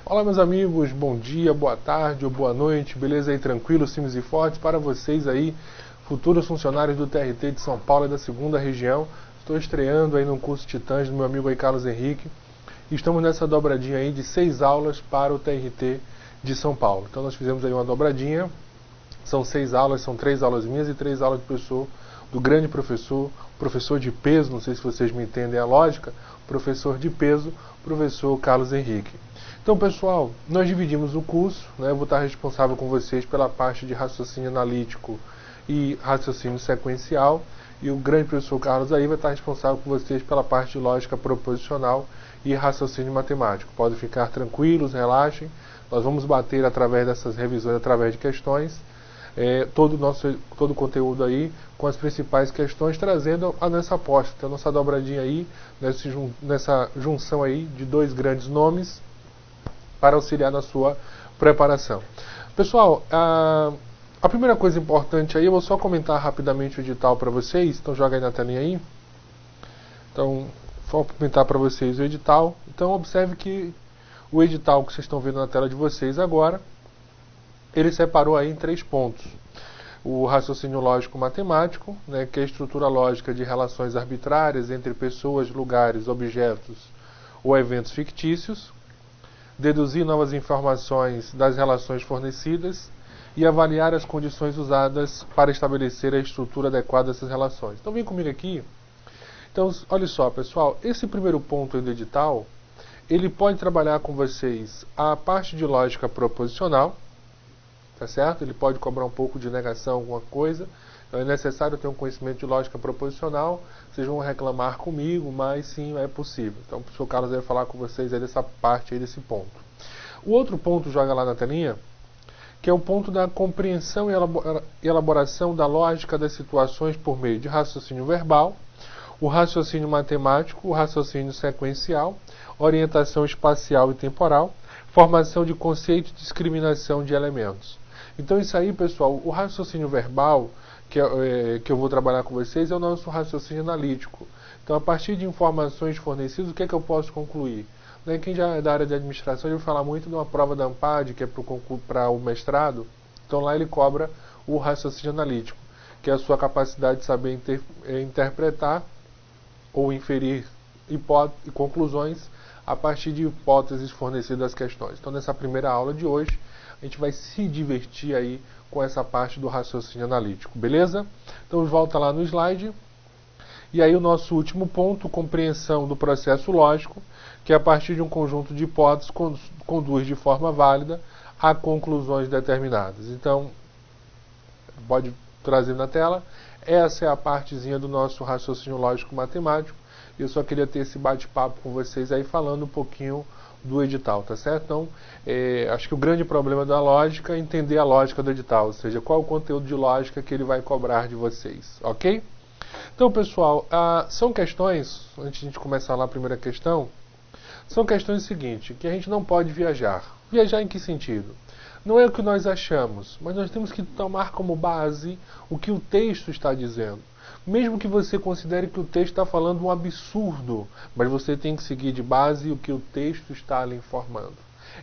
Olá meus amigos, bom dia, boa tarde ou boa noite, beleza aí, tranquilo, firmes e fortes para vocês aí, futuros funcionários do TRT de São Paulo e da segunda região. Estou estreando aí no curso Titãs do meu amigo aí Carlos Henrique e estamos nessa dobradinha aí de 6 aulas para o TRT de São Paulo. Então nós fizemos aí uma dobradinha, são 6 aulas, são 3 aulas minhas e 3 aulas do professor, do grande professor de peso, não sei se vocês me entendem a lógica, professor de peso, professor Carlos Henrique. Então, pessoal, nós dividimos o curso, né? Eu vou estar responsável com vocês pela parte de raciocínio analítico e raciocínio sequencial, e o grande professor Carlos aí vai estar responsável com vocês pela parte de lógica proposicional e raciocínio matemático. Podem ficar tranquilos, relaxem, nós vamos bater através dessas revisões, através de questões, todo o conteúdo aí com as principais questões, trazendo a nossa aposta, então, a nossa dobradinha aí, nessa junção aí de dois grandes nomes, para auxiliar na sua preparação. Pessoal, a primeira coisa importante aí, eu vou só comentar rapidamente o edital para vocês, então joga aí na telinha aí. Então, vou comentar para vocês o edital. Então, observe que o edital que vocês estão vendo na tela de vocês agora, ele separou aí em 3 pontos. O raciocínio lógico-matemático, né, que é a estrutura lógica de relações arbitrárias entre pessoas, lugares, objetos ou eventos fictícios, deduzir novas informações das relações fornecidas e avaliar as condições usadas para estabelecer a estrutura adequada dessas relações. Então vem comigo aqui. Então, olha só, pessoal, esse primeiro ponto aí do edital, ele pode trabalhar com vocês a parte de lógica proposicional, tá certo? Ele pode cobrar um pouco de negação, alguma coisa. Então é necessário ter um conhecimento de lógica proposicional. Vocês vão reclamar comigo, mas sim, é possível. Então o professor Carlos vai falar com vocês aí dessa parte aí, desse ponto. O outro ponto, joga lá na telinha, que é o ponto da compreensão e elaboração da lógica das situações por meio de raciocínio verbal, o raciocínio matemático, o raciocínio sequencial, orientação espacial e temporal, formação de conceito e discriminação de elementos. Então isso aí, pessoal, o raciocínio verbal que eu vou trabalhar com vocês é o nosso raciocínio analítico. Então, a partir de informações fornecidas, o que é que eu posso concluir? Quem já é da área de administração, ele vai falar muito de uma prova da ANPAD, que é para o mestrado. Então, lá ele cobra o raciocínio analítico, que é a sua capacidade de saber interpretar ou inferir conclusões a partir de hipóteses fornecidas das questões. Então, nessa primeira aula de hoje, a gente vai se divertir aí com essa parte do raciocínio analítico, beleza? Então volta lá no slide. E aí o nosso último ponto, compreensão do processo lógico, que a partir de um conjunto de hipóteses conduz de forma válida a conclusões determinadas. Então, pode trazer na tela. Essa é a partezinha do nosso raciocínio lógico matemático. Eu só queria ter esse bate-papo com vocês aí, falando um pouquinho do edital, tá certo? Então, acho que o grande problema da lógica é entender a lógica do edital, ou seja, qual é o conteúdo de lógica que ele vai cobrar de vocês, ok? Então, pessoal, são questões, antes de a gente começar lá a primeira questão, são questões seguintes, que a gente não pode viajar. Viajar em que sentido? Não é o que nós achamos, mas nós temos que tomar como base o que o texto está dizendo. Mesmo que você considere que o texto está falando um absurdo, mas você tem que seguir de base o que o texto está lhe informando.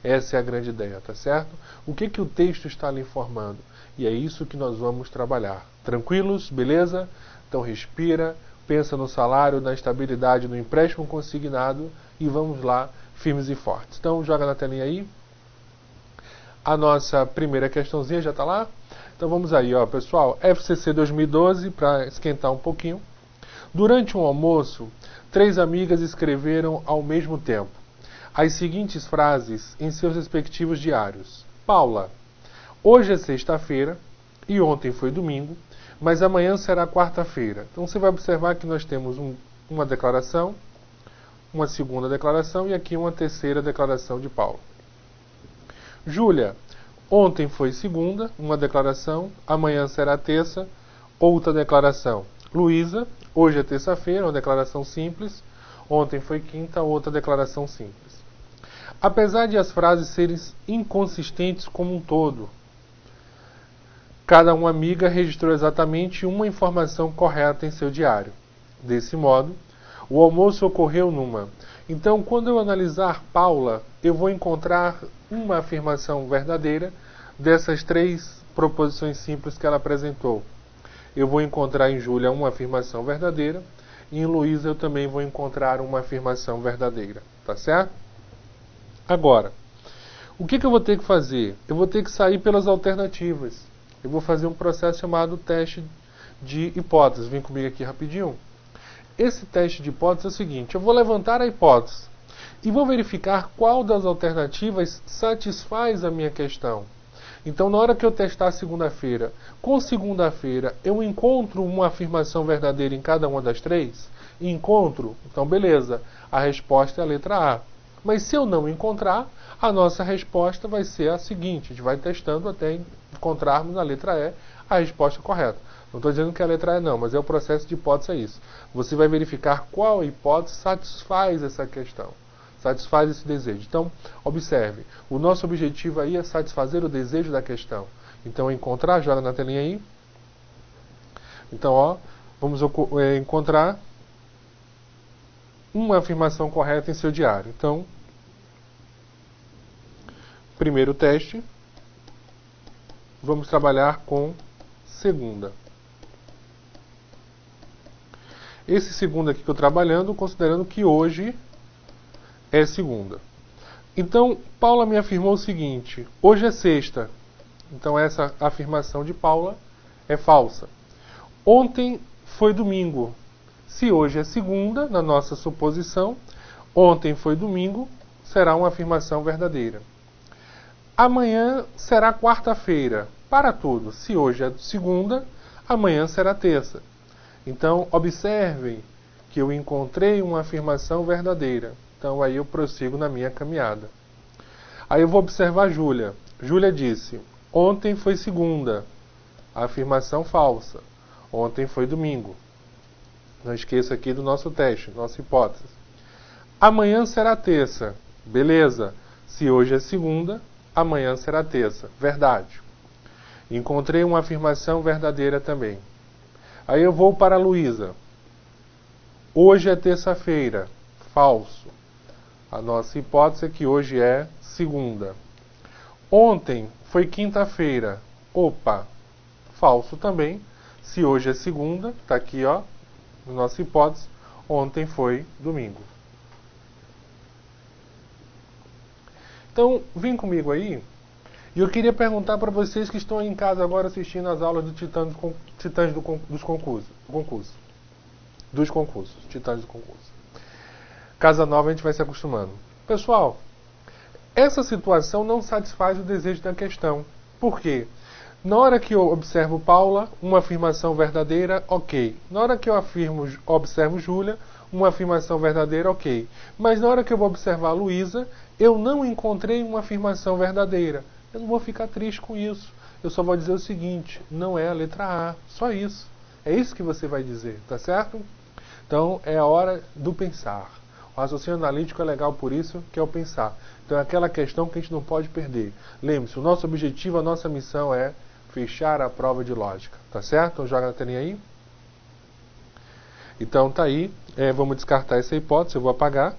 Essa é a grande ideia, tá certo? O que o texto está lhe informando? E é isso que nós vamos trabalhar. Tranquilos? Beleza? Então respira, pensa no salário, na estabilidade, no empréstimo consignado e vamos lá, firmes e fortes. Então joga na telinha aí. A nossa primeira questãozinha já está lá? Então vamos aí, ó, pessoal. FCC 2012, para esquentar um pouquinho. Durante um almoço, 3 amigas escreveram ao mesmo tempo as seguintes frases em seus respectivos diários. Paula, hoje é sexta-feira e ontem foi domingo, mas amanhã será quarta-feira. Então você vai observar que nós temos uma declaração, uma segunda declaração e aqui uma terceira declaração de Paula. Júlia, ontem foi segunda, uma declaração, amanhã será terça, outra declaração. Luísa, hoje é terça-feira, uma declaração simples, ontem foi quinta, outra declaração simples. Apesar de as frases serem inconsistentes como um todo, cada uma amiga registrou exatamente uma informação correta em seu diário. Desse modo, o almoço ocorreu numa Então, quando eu analisar Paula, eu vou encontrar uma afirmação verdadeira dessas 3 proposições simples que ela apresentou. Eu vou encontrar em Júlia uma afirmação verdadeira, e em Luísa eu também vou encontrar uma afirmação verdadeira. Tá certo? Agora, o que eu vou ter que fazer? Eu vou ter que sair pelas alternativas. Eu vou fazer um processo chamado teste de hipóteses. Vem comigo aqui rapidinho. Esse teste de hipótese é o seguinte: eu vou levantar a hipótese e vou verificar qual das alternativas satisfaz a minha questão. Então, na hora que eu testar segunda-feira, com segunda-feira eu encontro uma afirmação verdadeira em cada uma das 3? Encontro? Então, beleza. A resposta é a letra A. Mas se eu não encontrar, a nossa resposta vai ser a seguinte. A gente vai testando até encontrarmos na letra E a resposta correta. Não estou dizendo que é a letra E não, mas é o processo de hipótese, é isso. Você vai verificar qual hipótese satisfaz essa questão, satisfaz esse desejo. Então, observe, o nosso objetivo aí é satisfazer o desejo da questão. Então, encontrar, joga na telinha aí. Então, ó, vamos encontrar uma afirmação correta em seu diário. Então, primeiro teste, vamos trabalhar com segunda. Esse segundo aqui que eu estou trabalhando, considerando que hoje é segunda. Então, Paula me afirmou o seguinte: hoje é sexta. Então, essa afirmação de Paula é falsa. Ontem foi domingo. Se hoje é segunda, na nossa suposição, ontem foi domingo, será uma afirmação verdadeira. Amanhã será quarta-feira. Para tudo. Se hoje é segunda, amanhã será terça. Então, observem que eu encontrei uma afirmação verdadeira. Então, aí eu prossigo na minha caminhada. Aí eu vou observar Júlia. Júlia disse: ontem foi segunda. A afirmação falsa. Ontem foi domingo. Não esqueça aqui do nosso teste, nossa hipótese. Amanhã será terça. Beleza. Se hoje é segunda, amanhã será terça. Verdade. Encontrei uma afirmação verdadeira também. Aí eu vou para a Luísa. Hoje é terça-feira. Falso. A nossa hipótese é que hoje é segunda. Ontem foi quinta-feira. Opa. Falso também. Se hoje é segunda, está aqui, ó, nossa hipótese. Ontem foi domingo. Então, vem comigo aí. E eu queria perguntar para vocês que estão em casa agora assistindo as aulas do Titãs dos concursos. Titãs do concurso. Casa nova a gente vai se acostumando. Pessoal, essa situação não satisfaz o desejo da questão. Por quê? Na hora que eu observo Paula, uma afirmação verdadeira, ok. Na hora que eu observo Júlia, uma afirmação verdadeira, ok. Mas na hora que eu vou observar Luísa, eu não encontrei uma afirmação verdadeira. Eu não vou ficar triste com isso. Eu só vou dizer o seguinte: não é a letra A. Só isso. É isso que você vai dizer, tá certo? Então, é a hora do pensar. O raciocínio analítico é legal por isso, que é o pensar. Então, é aquela questão que a gente não pode perder. Lembre-se, o nosso objetivo, a nossa missão é fechar a prova de lógica. Tá certo? Então, joga na telinha aí. Então, tá aí. Vamos descartar essa hipótese. Eu vou apagar.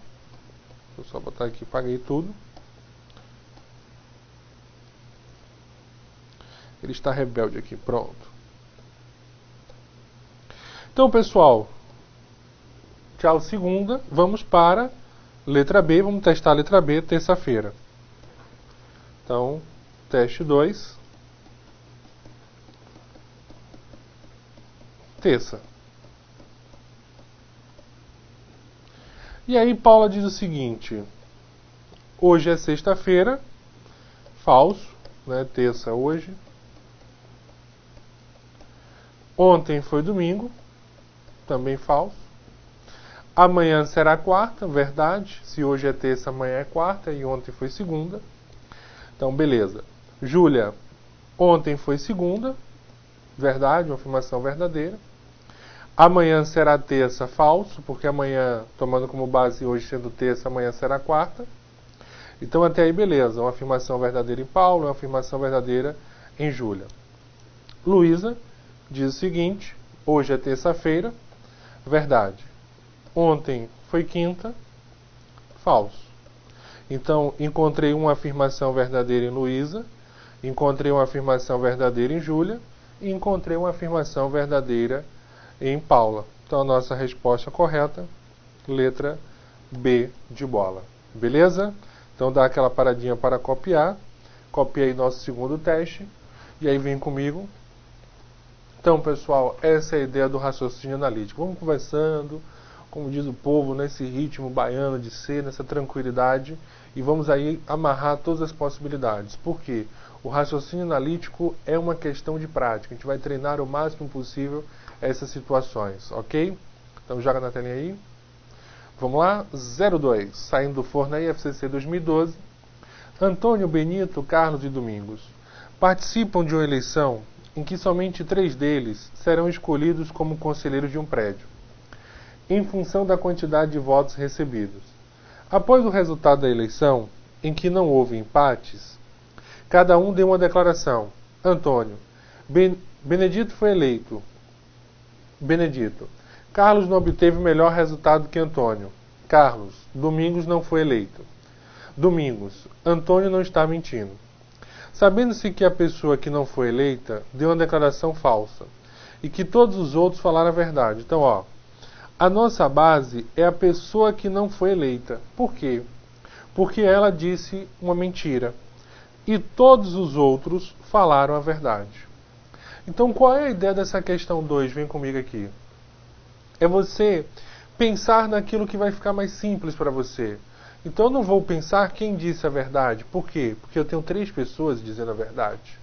Vou só botar aqui, apaguei tudo. Ele está rebelde aqui, pronto. Então, pessoal, tchau segunda. Vamos para letra B. Vamos testar a letra B terça-feira. Então, teste 2. Terça. E aí Paula diz o seguinte: hoje é sexta-feira. Falso, né? Terça hoje. Ontem foi domingo, também falso. Amanhã será quarta, verdade. Se hoje é terça, amanhã é quarta e ontem foi segunda. Então, beleza. Júlia, ontem foi segunda, verdade, uma afirmação verdadeira. Amanhã será terça, falso, porque amanhã, tomando como base hoje sendo terça, amanhã será quarta. Então, até aí, beleza. Uma afirmação verdadeira em Paulo, uma afirmação verdadeira em Júlia. Luísa diz o seguinte: hoje é terça-feira, verdade. Ontem foi quinta, falso. Então, encontrei uma afirmação verdadeira em Luísa, encontrei uma afirmação verdadeira em Júlia e encontrei uma afirmação verdadeira em Paula. Então, a nossa resposta correta, letra B de bola. Beleza? Então, dá aquela paradinha para copiar. Copiei nosso segundo teste. E aí, vem comigo. Então, pessoal, essa é a ideia do raciocínio analítico. Vamos conversando, como diz o povo, nesse ritmo baiano de ser, nessa tranquilidade, e vamos aí amarrar todas as possibilidades. Por quê? O raciocínio analítico é uma questão de prática. A gente vai treinar o máximo possível essas situações, ok? Então, joga na telinha aí. Vamos lá? 02, saindo do forno aí, FCC 2012. Antônio, Benito, Carlos e Domingos participam de uma eleição em que somente 3 deles serão escolhidos como conselheiros de um prédio, em função da quantidade de votos recebidos. Após o resultado da eleição, em que não houve empates, cada um deu uma declaração. Antônio: Benedito foi eleito. Benedito: Carlos não obteve melhor resultado que Antônio. Carlos: Domingos não foi eleito. Domingos: Antônio não está mentindo. Sabendo-se que a pessoa que não foi eleita deu uma declaração falsa e que todos os outros falaram a verdade. Então, a nossa base é a pessoa que não foi eleita. Por quê? Porque ela disse uma mentira e todos os outros falaram a verdade. Então, qual é a ideia dessa questão 2? Vem comigo aqui. É você pensar naquilo que vai ficar mais simples para você. Então eu não vou pensar quem disse a verdade. Por quê? Porque eu tenho 3 pessoas dizendo a verdade.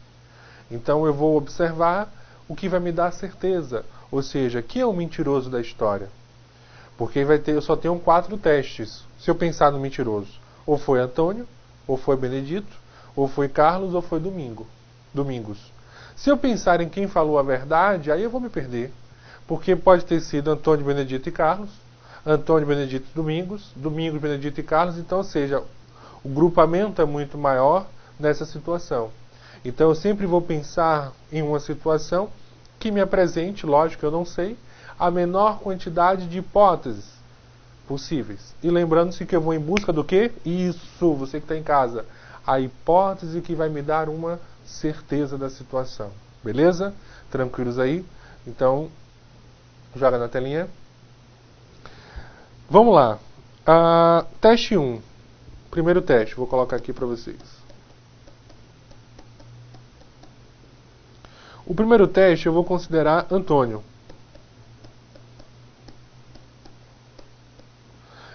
Então eu vou observar o que vai me dar certeza. Ou seja, quem é o mentiroso da história? Porque eu só tenho 4 testes. Se eu pensar no mentiroso, ou foi Antônio, ou foi Benedito, ou foi Carlos, ou foi Domingos. Se eu pensar em quem falou a verdade, aí eu vou me perder. Porque pode ter sido Antônio, Benedito e Carlos, Antônio, Benedito e Domingos, Domingos, Benedito e Carlos. Então, ou seja, o grupamento é muito maior nessa situação. Então, eu sempre vou pensar em uma situação que me apresente, lógico que eu não sei, a menor quantidade de hipóteses possíveis. E lembrando-se que eu vou em busca do quê? Isso, você que está em casa. A hipótese que vai me dar uma certeza da situação. Beleza? Tranquilos aí? Então, joga na telinha. Vamos lá. Teste 1. Primeiro teste, vou colocar aqui para vocês. O primeiro teste eu vou considerar Antônio.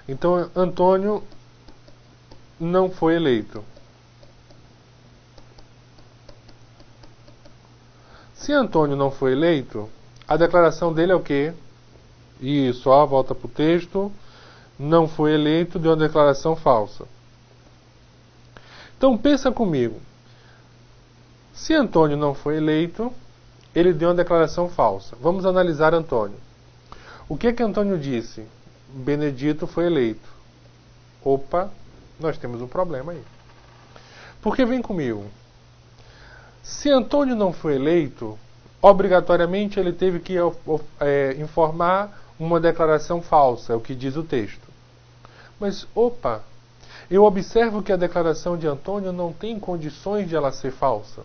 Então, Antônio não foi eleito. Se Antônio não foi eleito, a declaração dele é o quê? Isso, volta para o texto. Não foi eleito, deu uma declaração falsa. Então pensa comigo. Se Antônio não foi eleito, ele deu uma declaração falsa. Vamos analisar Antônio. O que Antônio disse? Benedito foi eleito. Opa, nós temos um problema aí. Porque vem comigo. Se Antônio não foi eleito, obrigatoriamente ele teve que informar uma declaração falsa, é o que diz o texto. Mas, eu observo que a declaração de Antônio não tem condições de ela ser falsa.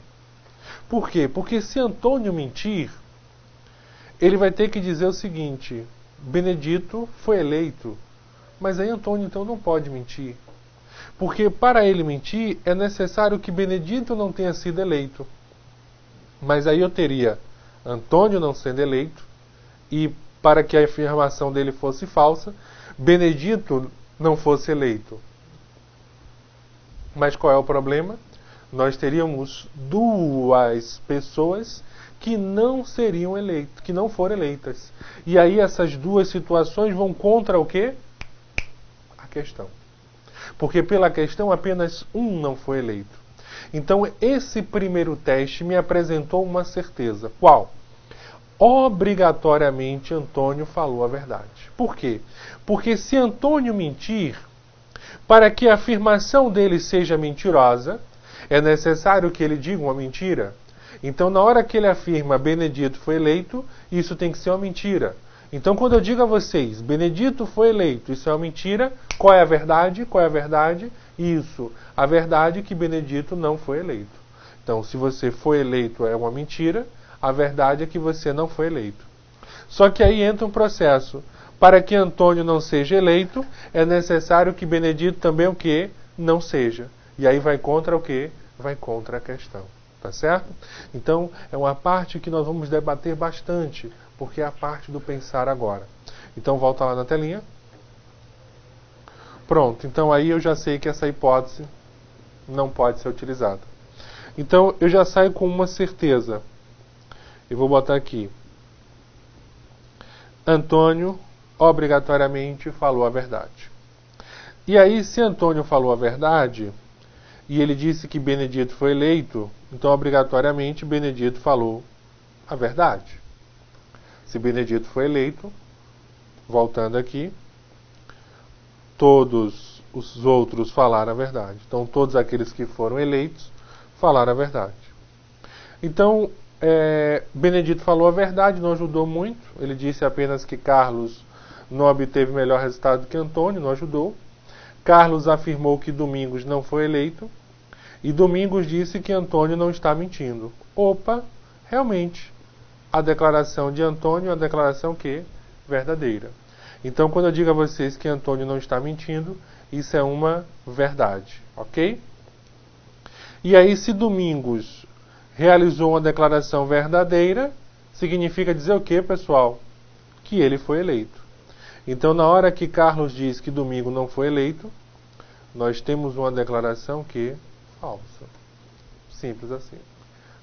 Por quê? Porque se Antônio mentir, ele vai ter que dizer o seguinte: Benedito foi eleito. Mas aí Antônio então não pode mentir. Porque para ele mentir é necessário que Benedito não tenha sido eleito. Mas aí eu teria Antônio não sendo eleito e, para que a afirmação dele fosse falsa, Benedito não fosse eleito. Mas qual é o problema? Nós teríamos 2 pessoas que não seriam eleitas, que não foram eleitas. E aí essas 2 situações vão contra o quê? A questão. Porque pela questão apenas um não foi eleito. Então esse primeiro teste me apresentou uma certeza. Qual? Obrigatoriamente Antônio falou a verdade. Por quê? Porque se Antônio mentir, para que a afirmação dele seja mentirosa, é necessário que ele diga uma mentira. Então, na hora que ele afirma Benedito foi eleito, isso tem que ser uma mentira. Então, quando eu digo a vocês, Benedito foi eleito, isso é uma mentira, qual é a verdade? Qual é a verdade? Isso, a verdade é que Benedito não foi eleito. Então, se você foi eleito é uma mentira, a verdade é que você não foi eleito. Só que aí entra um processo. Para que Antônio não seja eleito, é necessário que Benedito também o quê? Não seja. E aí vai contra o quê? Vai contra a questão. Tá certo? Então, é uma parte que nós vamos debater bastante, porque é a parte do pensar agora. Então, volta lá na telinha. Pronto. Então, aí eu já sei que essa hipótese não pode ser utilizada. Então, eu já saio com uma certeza. Eu vou botar aqui. Antônio obrigatoriamente falou a verdade. E aí, se Antônio falou a verdade, e ele disse que Benedito foi eleito, então obrigatoriamente Benedito falou a verdade. Se Benedito foi eleito, voltando aqui, todos os outros falaram a verdade. Então, todos aqueles que foram eleitos falaram a verdade. Então, Benedito falou a verdade, não ajudou muito. Ele disse apenas que Carlos não obteve melhor resultado que Antônio, não ajudou. Carlos afirmou que Domingos não foi eleito. E Domingos disse que Antônio não está mentindo. Opa, realmente, a declaração de Antônio é uma declaração que? Verdadeira. Então, quando eu digo a vocês que Antônio não está mentindo, isso é uma verdade, ok? E aí, se Domingos realizou uma declaração verdadeira, significa dizer o quê, pessoal? Que ele foi eleito. Então, na hora que Carlos diz que Domingo não foi eleito, nós temos uma declaração que falsa. Simples assim.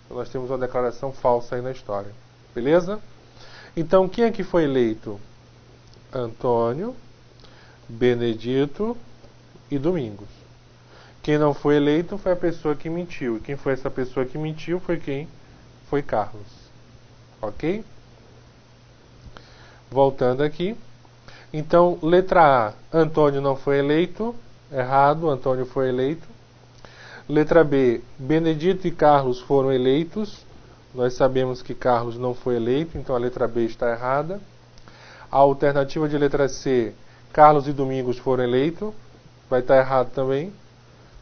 Então, nós temos uma declaração falsa aí na história. Beleza? Então, quem é que foi eleito? Antônio, Benedito e Domingos. Quem não foi eleito foi a pessoa que mentiu. E quem foi essa pessoa que mentiu foi quem? Foi Carlos. Ok? Voltando aqui. Então, letra A, Antônio não foi eleito. Errado, Antônio foi eleito. Letra B, Benedito e Carlos foram eleitos. Nós sabemos que Carlos não foi eleito, então a letra B está errada. A alternativa de letra C, Carlos e Domingos foram eleitos. Vai estar errado também,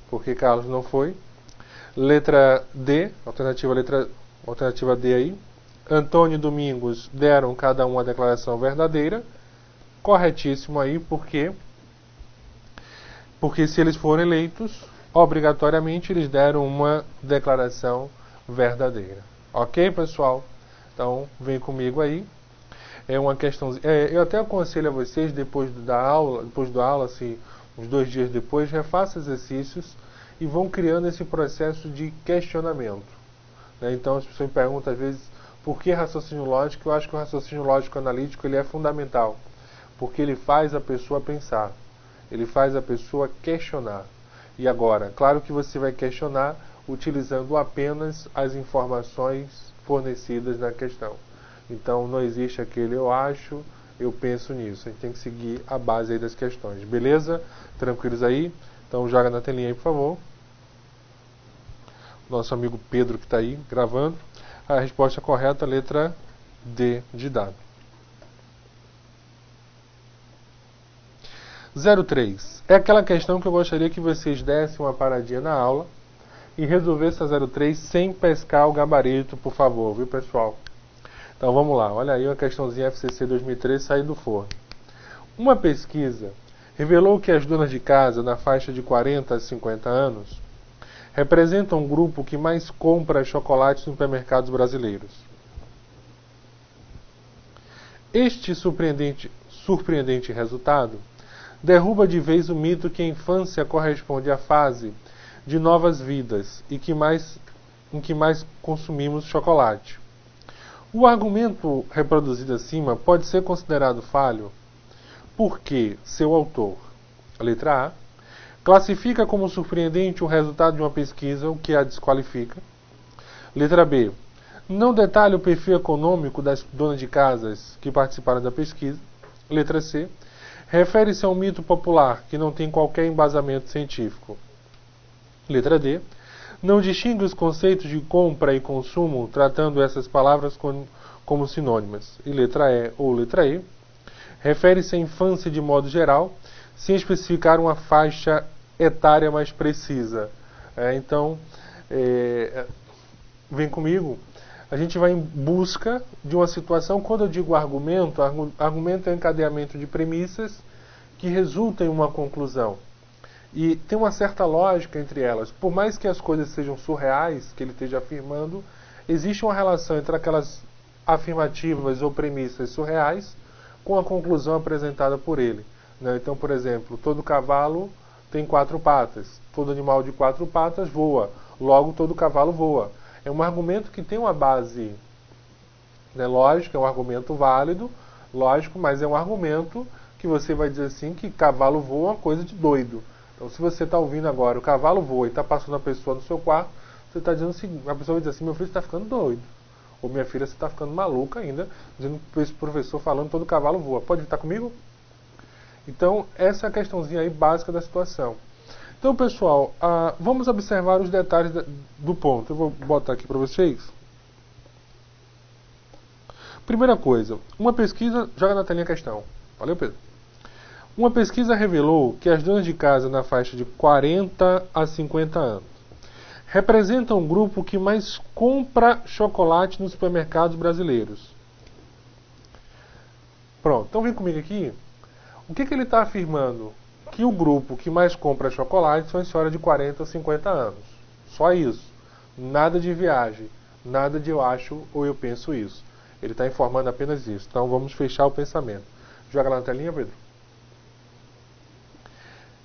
porque Carlos não foi. Letra D, alternativa D aí. Antônio e Domingos deram cada um a declaração verdadeira. Corretíssimo aí, porque se eles foram eleitos, obrigatoriamente eles deram uma declaração verdadeira. Ok, pessoal? Então, vem comigo aí. É uma questão. Eu até aconselho a vocês, depois da aula, assim, uns 2 dias depois, refaçam exercícios e vão criando esse processo de questionamento. Né? Então, as pessoas me perguntam, às vezes, por que raciocínio lógico? Eu acho que o raciocínio lógico analítico ele é fundamental, porque ele faz a pessoa pensar, ele faz a pessoa questionar. E agora, claro que você vai questionar utilizando apenas as informações fornecidas na questão. Então, não existe aquele eu acho, eu penso nisso. A gente tem que seguir a base aí das questões. Beleza? Tranquilos aí? Então, joga na telinha aí, por favor. Nosso amigo Pedro que está aí gravando. A resposta correta, letra D de dado. 03. É aquela questão que eu gostaria que vocês dessem uma paradinha na aula e resolvessem a 03 sem pescar o gabarito, por favor, viu, pessoal? Então vamos lá, olha aí uma questãozinha FCC 2013 saindo do forno. Uma pesquisa revelou que as donas de casa na faixa de 40 a 50 anos representam um grupo que mais compra chocolates nos supermercados brasileiros. Este surpreendente resultado derruba de vez o mito que a infância corresponde à fase de novas vidas e em que mais consumimos chocolate. O argumento reproduzido acima pode ser considerado falho porque seu autor, a letra A, classifica como surpreendente o resultado de uma pesquisa, o que a desqualifica. Letra B, não detalha o perfil econômico das donas de casas que participaram da pesquisa. Letra C, refere-se a um mito popular que não tem qualquer embasamento científico. Letra D, não distingue os conceitos de compra e consumo, tratando essas palavras como sinônimas. E letra E ou letra E, Refere-se à infância de modo geral, sem especificar uma faixa etária mais precisa. Então, vem comigo. A gente vai em busca de uma situação. Quando eu digo argumento, argumento é um encadeamento de premissas que resultam em uma conclusão. E tem uma certa lógica entre elas. Por mais que as coisas sejam surreais, que ele esteja afirmando, existe uma relação entre aquelas afirmativas ou premissas surreais com a conclusão apresentada por ele. Então, por exemplo, todo cavalo tem 4 patas. Todo animal de 4 patas voa. Logo, todo cavalo voa. É um argumento que tem uma base, lógica, é um argumento válido, lógico, mas é um argumento que você vai dizer assim que cavalo voa é uma coisa de doido. Então, se você está ouvindo agora, o cavalo voa e está passando a pessoa no seu quarto, você está dizendo assim, a pessoa vai dizer assim, meu filho está ficando doido. Ou minha filha, você está ficando maluca ainda, dizendo que esse professor falando todo cavalo voa. Pode estar comigo? Então, essa é a questãozinha aí básica da situação. Então, pessoal, vamos observar os detalhes do ponto. Eu vou botar aqui para vocês. Primeira coisa, uma pesquisa... Joga na telinha a questão. Valeu, Pedro? Uma pesquisa revelou que as donas de casa na faixa de 40 a 50 anos representam o grupo que mais compra chocolate nos supermercados brasileiros. Pronto, então vem comigo aqui. O que ele está afirmando? Que o grupo que mais compra chocolate são as senhoras de 40 ou 50 anos. Só isso. Nada de viagem. Nada de eu acho ou eu penso isso. Ele está informando apenas isso. Então vamos fechar o pensamento. Joga lá na telinha, Pedro.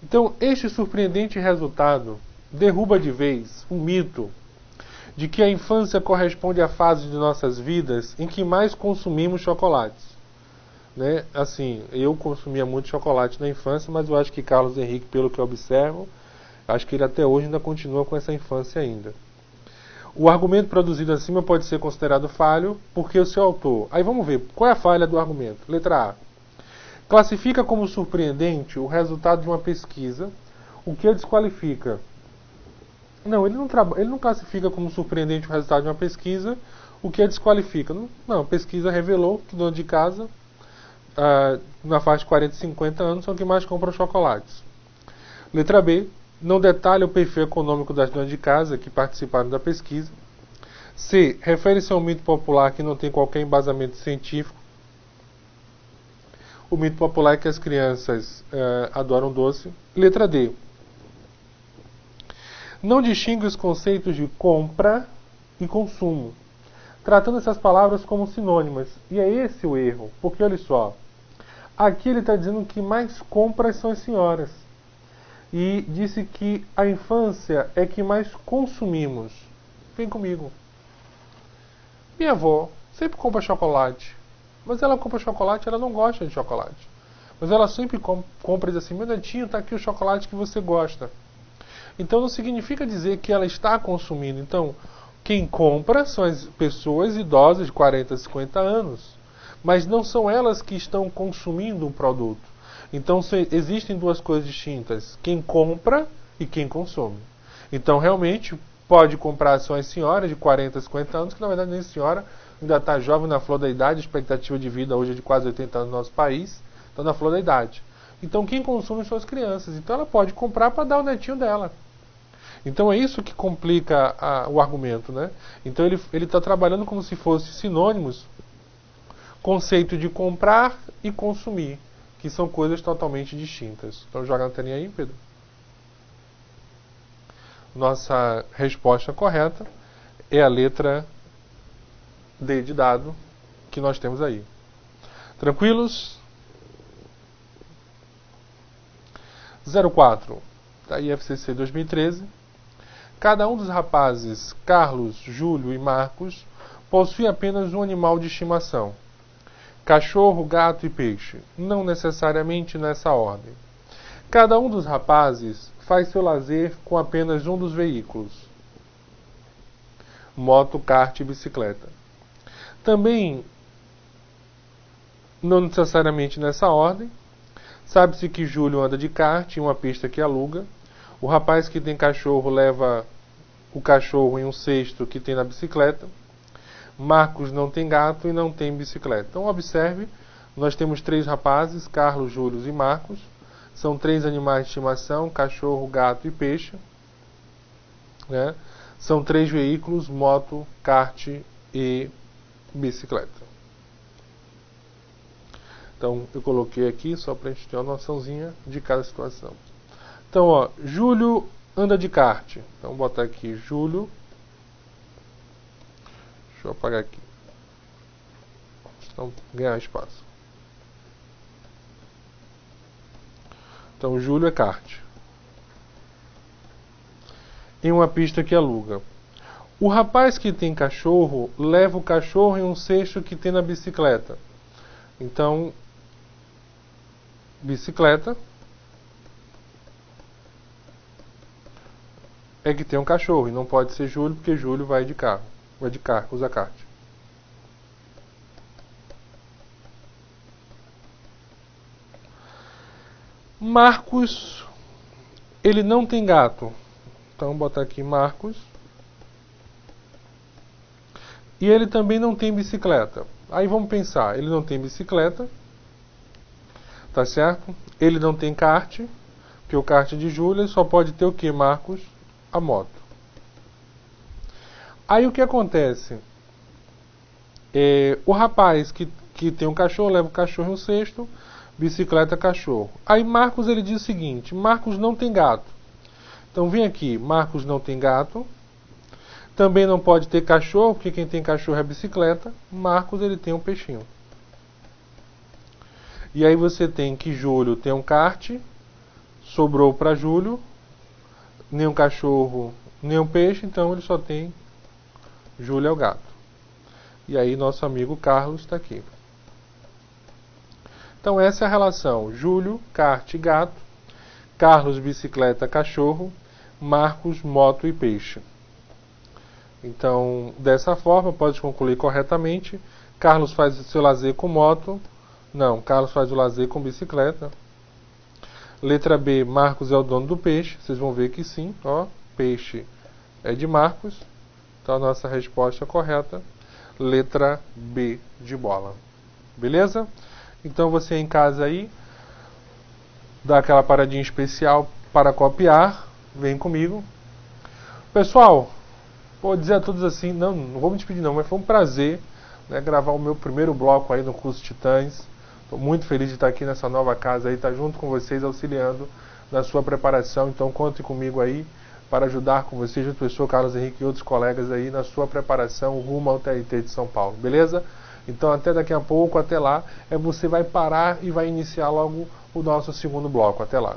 Então, este surpreendente resultado derruba de vez o mito de que a infância corresponde à fase de nossas vidas em que mais consumimos chocolates. Assim, eu consumia muito chocolate na infância, mas eu acho que Carlos Henrique, pelo que eu observo, acho que ele até hoje ainda continua com essa infância ainda. O argumento produzido acima pode ser considerado falho porque o seu autor... Aí vamos ver, qual é a falha do argumento? Letra A. Classifica como surpreendente o resultado de uma pesquisa, o que a desqualifica. Não, ele não classifica como surpreendente o resultado de uma pesquisa, o que a desqualifica. Não, a pesquisa revelou que dona de casa, na faixa de 40 e 50 anos, são que mais compram chocolates. Letra B. Não detalha o perfil econômico das donas de casa que participaram da pesquisa. C. Refere-se a um mito popular que não tem qualquer embasamento científico. O mito popular é que as crianças adoram doce. Letra D. Não distingue os conceitos de compra e consumo, tratando essas palavras como sinônimas. E é esse o erro, porque olha só, aqui ele está dizendo que mais compras são as senhoras. E disse que a infância é que mais consumimos. Vem comigo. Minha avó sempre compra chocolate. Mas ela compra chocolate, ela não gosta de chocolate. Mas ela sempre compra e diz assim, meu netinho, está aqui o chocolate que você gosta. Então não significa dizer que ela está consumindo. Então, quem compra são as pessoas idosas de 40 a 50 anos. Mas não são elas que estão consumindo o produto. Então existem duas coisas distintas. Quem compra e quem consome. Então realmente pode comprar são as senhoras de 40 a 50 anos, que na verdade nem senhora, ainda está jovem, na flor da idade, a expectativa de vida hoje é de quase 80 anos no nosso país, está na flor da idade. Então quem consome são as crianças. Então ela pode comprar para dar o netinho dela. Então é isso que complica o argumento, Então ele está trabalhando como se fossem sinônimos, conceito de comprar e consumir, que são coisas totalmente distintas. Então joga na telinha aí, Pedro. Nossa resposta correta é a letra D de dado que nós temos aí. Tranquilos? 04 da IFCC 2013. Cada um dos rapazes, Carlos, Júlio e Marcos, possui apenas um animal de estimação. Cachorro, gato e peixe. Não necessariamente nessa ordem. Cada um dos rapazes faz seu lazer com apenas um dos veículos. Moto, kart e bicicleta. Também, não necessariamente nessa ordem, sabe-se que Júlio anda de kart em uma pista que aluga. O rapaz que tem cachorro leva o cachorro em um cesto que tem na bicicleta. Marcos não tem gato e não tem bicicleta. Então observe, Nós temos 3 rapazes, Carlos, Júlio e Marcos. São 3 animais de estimação, cachorro, gato e peixe. Né? São 3 veículos, moto, kart e bicicleta. Então, eu coloquei aqui só para a gente ter uma noçãozinha de cada situação. Então, ó, Júlio anda de kart. Então, vou botar aqui Júlio. Deixa eu apagar aqui. Então, ganhar espaço. Então, Júlio é kart. Em uma pista que aluga. O rapaz que tem cachorro leva o cachorro em um cesto que tem na bicicleta. Então, bicicleta é que tem um cachorro e não pode ser Júlio porque Júlio vai de carro, usa kart. Marcos, ele não tem gato. Então, vou botar aqui Marcos. E ele também não tem bicicleta. Aí vamos pensar, ele não tem bicicleta, tá certo? Ele não tem kart, porque o kart de Júlia só pode ter o que, Marcos? A moto. Aí o que acontece? O rapaz que tem um cachorro, leva o cachorro no cesto, bicicleta, cachorro. Aí Marcos ele diz o seguinte, Marcos não tem gato. Então vem aqui, Marcos não tem gato, também não pode ter cachorro, porque quem tem cachorro é bicicleta, Marcos ele tem um peixinho. E aí você tem que Júlio tem um kart, sobrou para Júlio, nem um cachorro, nem um peixe, então ele só tem Júlio é o gato. E aí nosso amigo Carlos está aqui. Então essa é a relação, Júlio, kart, gato, Carlos, bicicleta, cachorro, Marcos, moto e peixe. Então, dessa forma, pode concluir corretamente. Carlos faz o seu lazer com moto. Não, Carlos faz o lazer com bicicleta. Letra B, Marcos é o dono do peixe. Vocês vão ver que sim, ó, peixe é de Marcos. Então, a nossa resposta correta, letra B de bola. Beleza? Então, você em casa aí, dá aquela paradinha especial para copiar. Vem comigo. Pessoal, vou dizer a todos assim, não vou me despedir não, mas foi um prazer, né, gravar o meu primeiro bloco aí no curso Titãs. Estou muito feliz de estar aqui nessa nova casa aí, estar junto com vocês, auxiliando na sua preparação. Então conte comigo aí para ajudar com vocês, junto com o professor Carlos Henrique e outros colegas aí na sua preparação rumo ao TRT de São Paulo, beleza? Então até daqui a pouco, até lá, você vai parar e vai iniciar logo o nosso segundo bloco. Até lá.